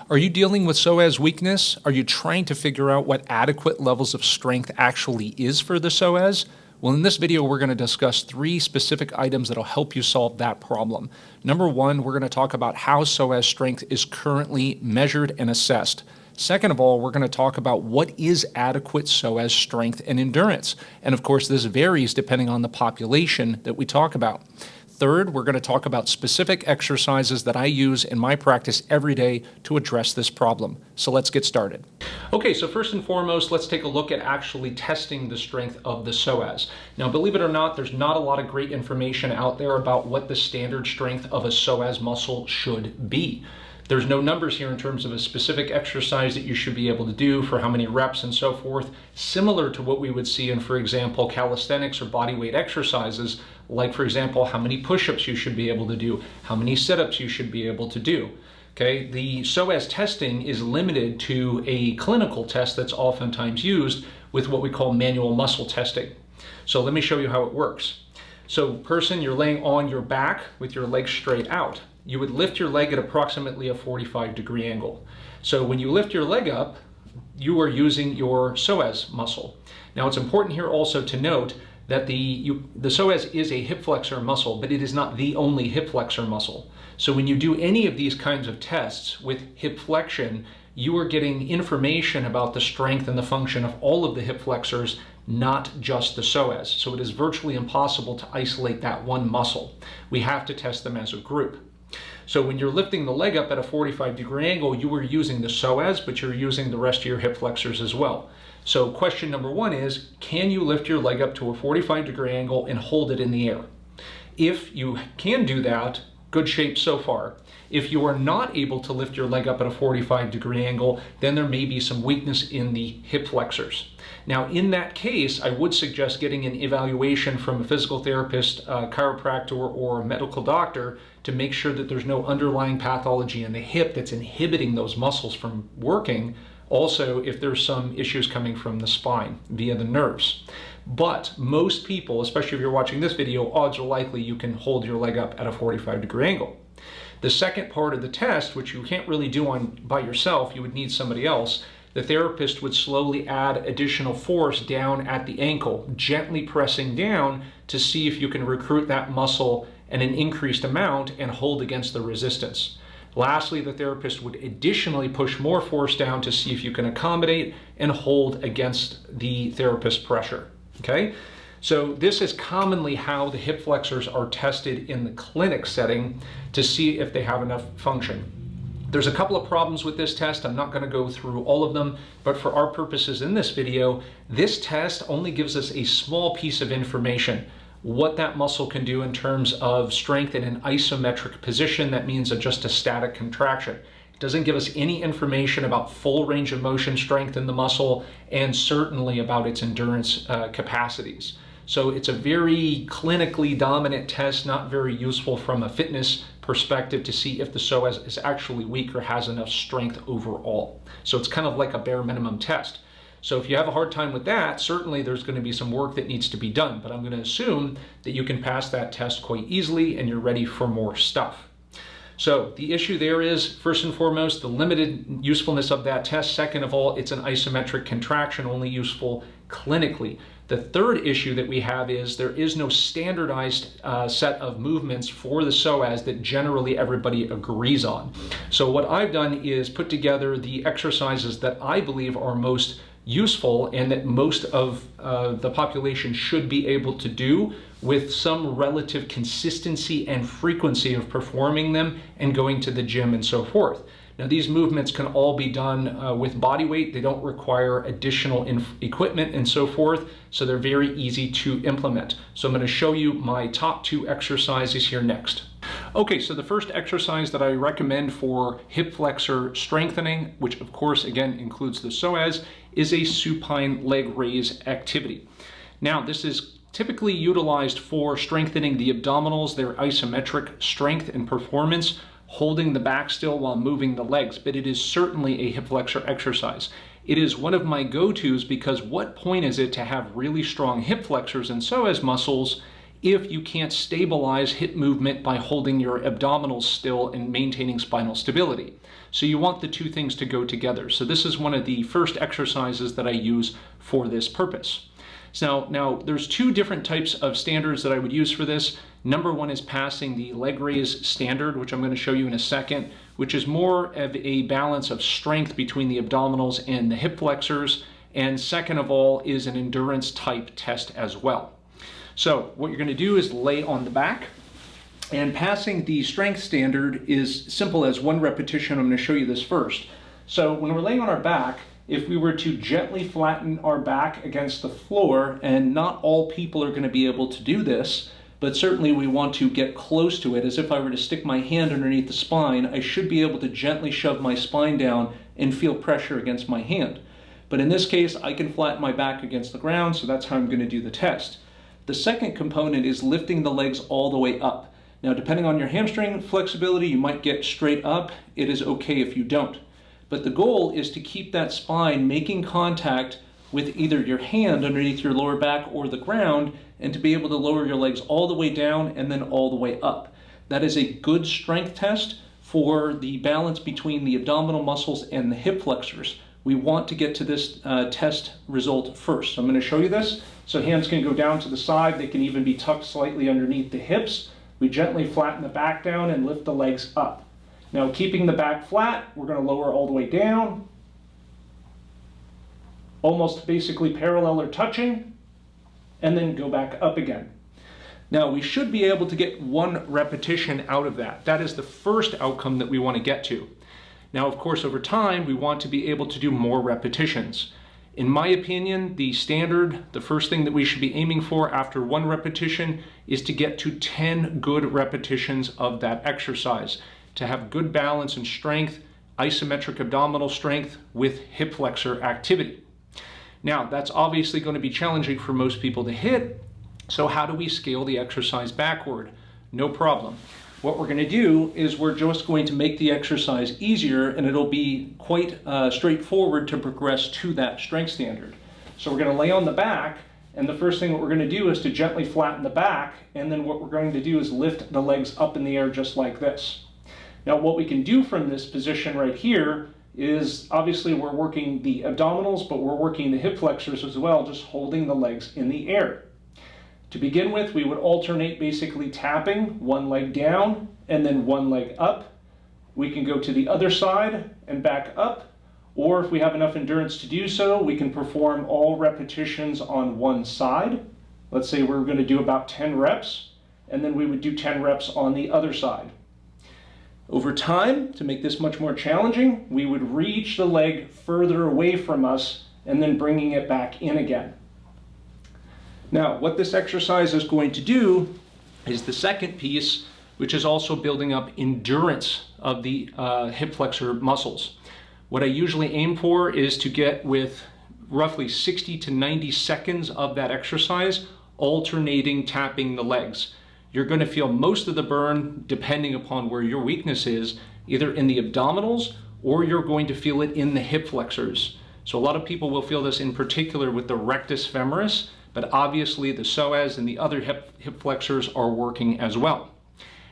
Are you dealing with psoas weakness? Are you trying to figure out what adequate levels of strength actually is for the psoas? Well, in this video, we're going to discuss 3 specific items that will help you solve that problem. Number 1, we're going to talk about how psoas strength is currently measured and assessed. Second of all, we're going to talk about what is adequate psoas strength and endurance. And of course, this varies depending on the population that we talk about. Third, we're going to talk about specific exercises that I use in my practice every day to address this problem. So let's get started. Okay, so first and foremost, let's take a look at actually testing the strength of the psoas. Now, believe it or not, there's not a lot of great information out there about what the standard strength of a psoas muscle should be. There's no numbers here in terms of a specific exercise that you should be able to do for how many reps and so forth, similar to what we would see in, for example, calisthenics or body weight exercises, like, for example, how many push-ups you should be able to do, how many sit-ups you should be able to do. Okay, the psoas testing is limited to a clinical test that's oftentimes used with what we call manual muscle testing. So let me show you how it works. So person, you're laying on your back with your legs straight out. You would lift your leg at approximately a 45-degree angle. So when you lift your leg up, you are using your psoas muscle. Now it's important here also to note that the psoas is a hip flexor muscle, but it is not the only hip flexor muscle. So when you do any of these kinds of tests with hip flexion, you are getting information about the strength and the function of all of the hip flexors, not just the psoas. So it is virtually impossible to isolate that one muscle. We have to test them as a group. So when you're lifting the leg up at a 45-degree angle, you are using the psoas, but you're using the rest of your hip flexors as well. So question number 1 is, can you lift your leg up to a 45-degree angle and hold it in the air? If you can do that, good shape so far. If you are not able to lift your leg up at a 45-degree angle, then there may be some weakness in the hip flexors. Now, in that case, I would suggest getting an evaluation from a physical therapist, a chiropractor, or a medical doctor to make sure that there's no underlying pathology in the hip that's inhibiting those muscles from working. Also, if there's some issues coming from the spine via the nerves. But most people, especially if you're watching this video, odds are likely you can hold your leg up at a 45-degree angle. The second part of the test, which you can't really do by yourself, you would need somebody else. The therapist would slowly add additional force down at the ankle, gently pressing down to see if you can recruit that muscle in an increased amount and hold against the resistance. Lastly, the therapist would additionally push more force down to see if you can accommodate and hold against the therapist's pressure. Okay? So this is commonly how the hip flexors are tested in the clinic setting to see if they have enough function. There's a couple of problems with this test. I'm not going to go through all of them, but for our purposes in this video, this test only gives us a small piece of information. What that muscle can do in terms of strength in an isometric position, that means just a static contraction. It doesn't give us any information about full range of motion strength in the muscle, and certainly about its endurance capacities. So it's a very clinically dominant test, not very useful from a fitness perspective to see if the psoas is actually weak or has enough strength overall. So it's kind of like a bare minimum test. So if you have a hard time with that, certainly there's going to be some work that needs to be done, but I'm going to assume that you can pass that test quite easily and you're ready for more stuff. So the issue there is, first and foremost, the limited usefulness of that test. Second of all, it's an isometric contraction, only useful clinically. The third issue that we have is there is no standardized set of movements for the psoas that generally everybody agrees on. So what I've done is put together the exercises that I believe are most useful and that most of the population should be able to do with some relative consistency and frequency of performing them and going to the gym and so forth. Now, these movements can all be done with body weight. They don't require additional equipment and so forth, so they're very easy to implement. So I'm going to show you my top 2 exercises here next. Okay, so the first exercise that I recommend for hip flexor strengthening, which of course again includes the psoas, is a supine leg raise activity. Now, this is typically utilized for strengthening the abdominals, their isometric strength and performance, holding the back still while moving the legs, but it is certainly a hip flexor exercise. It is one of my go-tos because what point is it to have really strong hip flexors and psoas muscles if you can't stabilize hip movement by holding your abdominals still and maintaining spinal stability. So you want the two things to go together. So this is one of the first exercises that I use for this purpose. So now there's two different types of standards that I would use for this. Number one is passing the leg raise standard, which I'm going to show you in a second, which is more of a balance of strength between the abdominals and the hip flexors. And second of all is an endurance type test as well. So what you're going to do is lay on the back, and passing the strength standard is simple as 1 repetition. I'm going to show you this first. So when we're laying on our back, if we were to gently flatten our back against the floor, and not all people are going to be able to do this, but certainly we want to get close to it. As if I were to stick my hand underneath the spine, I should be able to gently shove my spine down and feel pressure against my hand. But in this case, I can flatten my back against the ground, so that's how I'm going to do the test. The second component is lifting the legs all the way up. Now, depending on your hamstring flexibility, you might get straight up. It is okay if you don't. But the goal is to keep that spine making contact with either your hand underneath your lower back or the ground, and to be able to lower your legs all the way down and then all the way up. That is a good strength test for the balance between the abdominal muscles and the hip flexors. We want to get to this test result first. So I'm going to show you this. So hands can go down to the side. They can even be tucked slightly underneath the hips. We gently flatten the back down and lift the legs up. Now, keeping the back flat, we're going to lower all the way down, almost basically parallel or touching, and then go back up again. Now, we should be able to get 1 repetition out of that. That is the first outcome that we want to get to. Now, of course, over time, we want to be able to do more repetitions. In my opinion, the standard, the first thing that we should be aiming for after 1 repetition is to get to 10 good repetitions of that exercise, to have good balance and strength, isometric abdominal strength with hip flexor activity. Now, that's obviously going to be challenging for most people to hit, so how do we scale the exercise backward? No problem. What we're going to do is we're just going to make the exercise easier, and it'll be quite straightforward to progress to that strength standard. So we're going to lay on the back, and the first thing what we're going to do is to gently flatten the back, and then what we're going to do is lift the legs up in the air just like this. Now, what we can do from this position right here is obviously we're working the abdominals, but we're working the hip flexors as well, just holding the legs in the air. To begin with, we would alternate basically tapping 1 leg down and then 1 leg up. We can go to the other side and back up, or if we have enough endurance to do so, we can perform all repetitions on 1 side. Let's say we're going to do about 10 reps, and then we would do 10 reps on the other side. Over time, to make this much more challenging, we would reach the leg further away from us and then bringing it back in again. Now, what this exercise is going to do is the second piece, which is also building up endurance of the hip flexor muscles. What I usually aim for is to get with roughly 60 to 90 seconds of that exercise, alternating tapping the legs. You're going to feel most of the burn depending upon where your weakness is, either in the abdominals or you're going to feel it in the hip flexors. So a lot of people will feel this in particular with the rectus femoris, but obviously the psoas and the other hip flexors are working as well.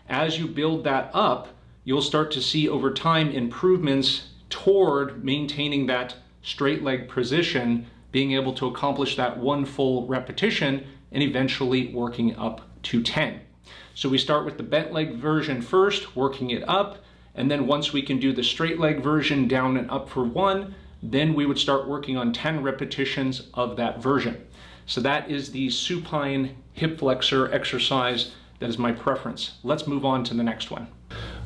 As you build that up, you'll start to see over time improvements toward maintaining that straight leg position, being able to accomplish that 1 full repetition, and eventually working up to 10. So we start with the bent leg version first, working it up, and then once we can do the straight leg version down and up for 1, then we would start working on 10 repetitions of that version. So that is the supine hip flexor exercise. That is my preference. Let's move on to the next one.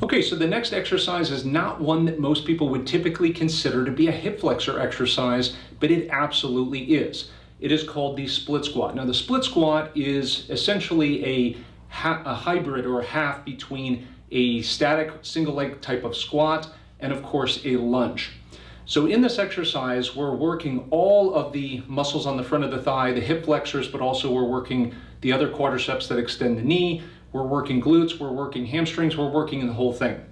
Okay, so the next exercise is not one that most people would typically consider to be a hip flexor exercise, but it absolutely is. It is called the split squat. Now, the split squat is essentially a hybrid or a half between a static single leg type of squat and, of course, a lunge. So in this exercise, we're working all of the muscles on the front of the thigh, the hip flexors, but also we're working the other quadriceps that extend the knee. We're working glutes, we're working hamstrings, we're working the whole thing.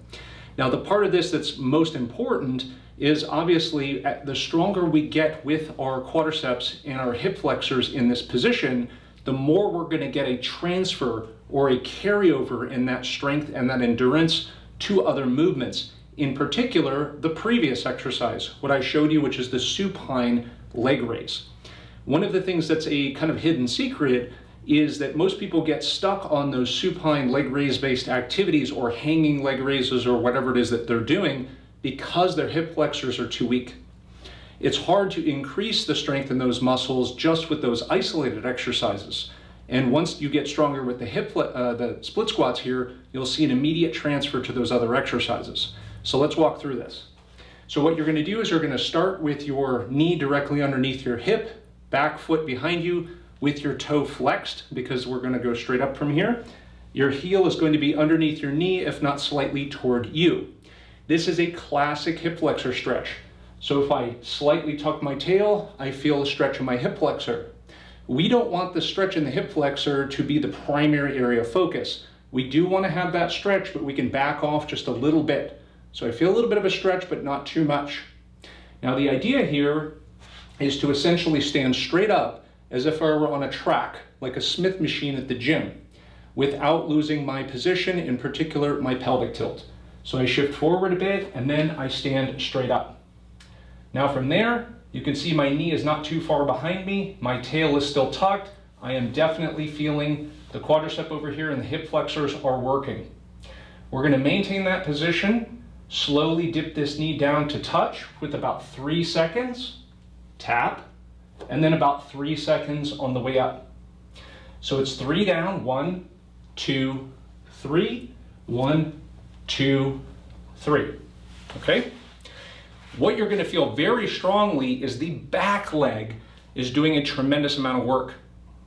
Now, the part of this that's most important is obviously the stronger we get with our quadriceps and our hip flexors in this position, the more we're going to get a transfer or a carryover in that strength and that endurance to other movements. In particular, the previous exercise, what I showed you, which is the supine leg raise. One of the things that's a kind of hidden secret is that most people get stuck on those supine leg raise based activities or hanging leg raises or whatever it is that they're doing because their hip flexors are too weak. It's hard to increase the strength in those muscles just with those isolated exercises. And once you get stronger with the split squats here, you'll see an immediate transfer to those other exercises. So let's walk through this. So what you're going to do is you're going to start with your knee directly underneath your hip, back foot behind you with your toe flexed, because we're going to go straight up from here. Your heel is going to be underneath your knee, if not slightly toward you. This is a classic hip flexor stretch. So if I slightly tuck my tail, I feel a stretch in my hip flexor. We don't want the stretch in the hip flexor to be the primary area of focus. We do want to have that stretch, but we can back off just a little bit. So I feel a little bit of a stretch, but not too much. Now the idea here is to essentially stand straight up as if I were on a track, like a Smith machine at the gym, without losing my position, in particular my pelvic tilt. So I shift forward a bit and then I stand straight up. Now from there, you can see my knee is not too far behind me. My tail is still tucked. I am definitely feeling the quadricep over here and the hip flexors are working. We're going to maintain that position, slowly dip this knee down to touch with about 3 seconds, tap, and then about 3 seconds on the way up. So it's 3 down, 1, 2, 3, 1, 2, 3, okay? What you're going to feel very strongly is the back leg is doing a tremendous amount of work.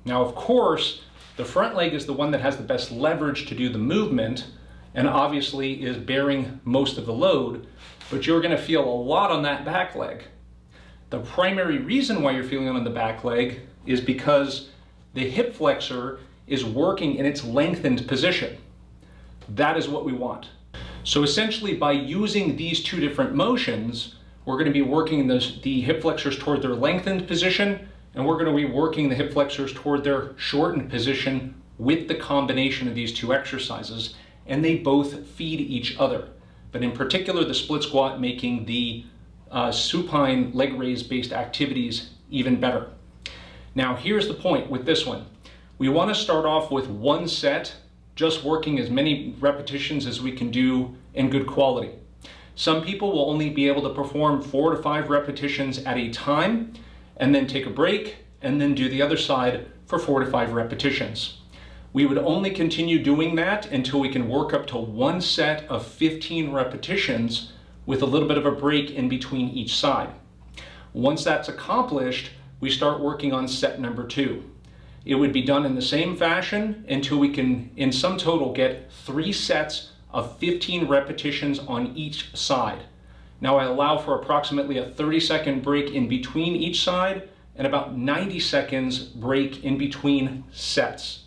Now, of course, the front leg is the one that has the best leverage to do the movement and obviously is bearing most of the load, but you're going to feel a lot on that back leg. The primary reason why you're feeling it on the back leg is because the hip flexor is working in its lengthened position. That is what we want. So essentially, by using these two different motions, we're going to be working the hip flexors toward their lengthened position, and we're going to be working the hip flexors toward their shortened position with the combination of these two exercises, and they both feed each other. But in particular, the split squat making the supine leg raise based activities even better. Now here's the point with this one. We want to start off with one set, just working as many repetitions as we can do in good quality. Some people will only be able to perform 4 to 5 repetitions at a time and then take a break and then do the other side for 4 to 5 repetitions. We would only continue doing that until we can work up to one set of 15 repetitions with a little bit of a break in between each side. Once that's accomplished, we start working on set number 2. It would be done in the same fashion until we can, in sum total, get 3 sets of 15 repetitions on each side. Now I allow for approximately a 30-second break in between each side and about 90 seconds break in between sets.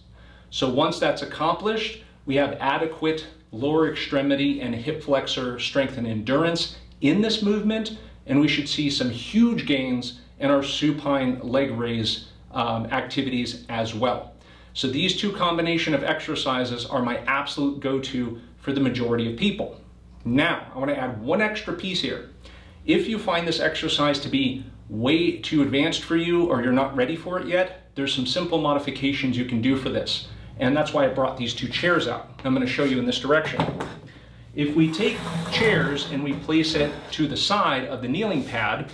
So once that's accomplished, we have adequate lower extremity and hip flexor strength and endurance in this movement, and we should see some huge gains in our supine leg raise activities as well. So these two combination of exercises are my absolute go-to for the majority of people. Now, I want to add one extra piece here. If you find this exercise to be way too advanced for you or you're not ready for it yet, there's some simple modifications you can do for this. And that's why I brought these 2 chairs out. I'm going to show you in this direction. If we take chairs and we place it to the side of the kneeling pad,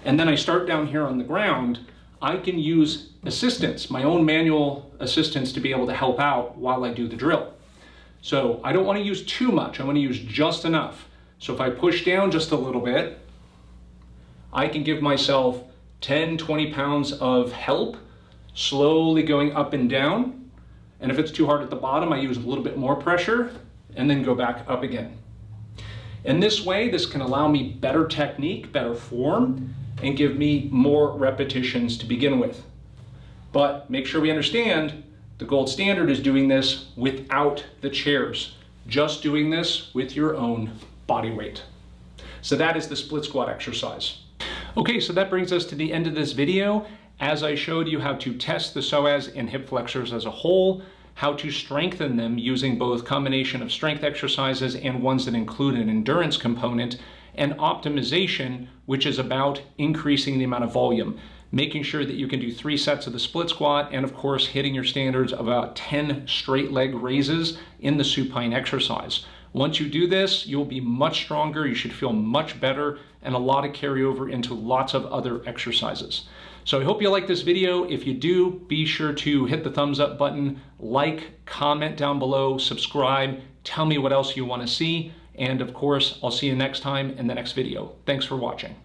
and then I start down here on the ground, I can use assistance, my own manual assistance, to be able to help out while I do the drill. So I don't want to use too much. I want to use just enough. So if I push down just a little bit, I can give myself 10, 20 pounds of help, slowly going up and down. And if it's too hard at the bottom, I use a little bit more pressure and then go back up again. In this way, this can allow me better technique, better form, and give me more repetitions to begin with. But make sure we understand the gold standard is doing this without the chairs, just doing this with your own body weight. So that is the split squat exercise. Okay, so that brings us to the end of this video. as I showed you how to test the psoas and hip flexors as a whole, how to strengthen them using both combination of strength exercises and ones that include an endurance component, and optimization, which is about increasing the amount of volume, making sure that you can do 3 sets of the split squat, and of course hitting your standards of about 10 straight leg raises in the supine exercise. Once you do this, you'll be much stronger, you should feel much better, and a lot of carryover into lots of other exercises. So I hope you like this video. If you do, be sure to hit the thumbs up button, like, comment down below, subscribe, tell me what else you want to see, and of course, I'll see you next time in the next video. Thanks for watching.